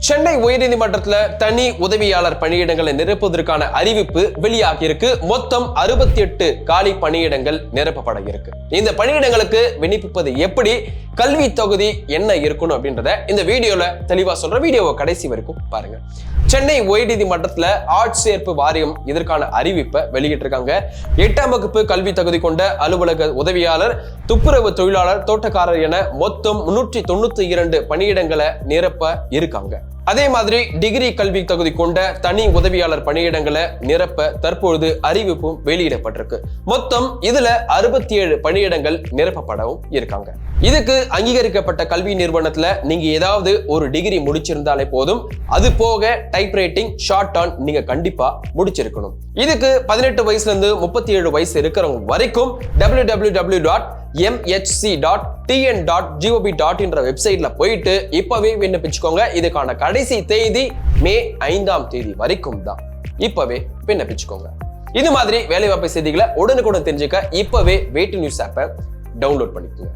சென்னை உயர்நீதிமன்றத்துல தனி உதவியாளர் பணியிடங்களை நிரப்புவதற்கான அறிவிப்பு வெளியாகி இருக்கு. மொத்தம் 68 காலி பணியிடங்கள் நிரப்பப்பட இருக்கு. இந்த பணியிடங்களுக்கு விண்ணப்பிப்பது எப்படி, கல்வி தொகுதி என்ன இருக்கணும் அப்படின்றத இந்த வீடியோல தெளிவா சொல்ற. வீடியோவை கடைசி வரைக்கும் பாருங்க. சென்னை உயர்நீதிமன்றத்துல ஆட்சேர்ப்பு வாரியம் இதற்கான அறிவிப்பை வெளியிட்டிருக்காங்க. 8ஆம் வகுப்பு கல்வி தகுதி கொண்ட அலுவலக உதவியாளர், துப்புரவு தொழிலாளர், தோட்டக்காரர் என மொத்தம் 392 பணியிடங்களை நிரப்ப இருக்காங்க. அதே மாதிரி டிகிரி கல்வி தகுதி கொண்ட தனி உதவியாளர் பணியிடங்களை நிரப்ப தற்பொழுது அறிவிப்பும் வெளியிடப்பட்டிருக்கு. மொத்தம் இதுல 67 பணியிடங்கள் நிரப்பப்படவும் இருக்காங்க. இதுக்கு அங்கீகரிக்கப்பட்ட கல்வி நிறுவனத்துல நீங்க ஏதாவது ஒரு டிகிரி முடிச்சிருந்தாலே போதும். அது போக டைப் ரைட்டிங், ஷார்ட் டர்ன் நீங்க கண்டிப்பா முடிச்சிருக்கணும். இதுக்கு 18 வயசுல இருந்து 37 வயசு இருக்கிறவங்க வரைக்கும் www.mhc.tn.gov.in வெப்சைட்ல போயிட்டு இப்பவே விண்ணப்பிச்சுக்கோங்க. இதுக்கான கடைசி தேதி மே 5ஆம் தேதி வரைக்கும் தான். இப்பவே விண்ணப்பிச்சுக்கோங்க. இது மாதிரி வேலைவாய்ப்பு செய்திகளை உடனுக்குடன் தெரிஞ்சுக்க இப்பவே வேட்டு நியூஸ் ஆப்பை டவுன்லோட் பண்ணிக்கோங்க.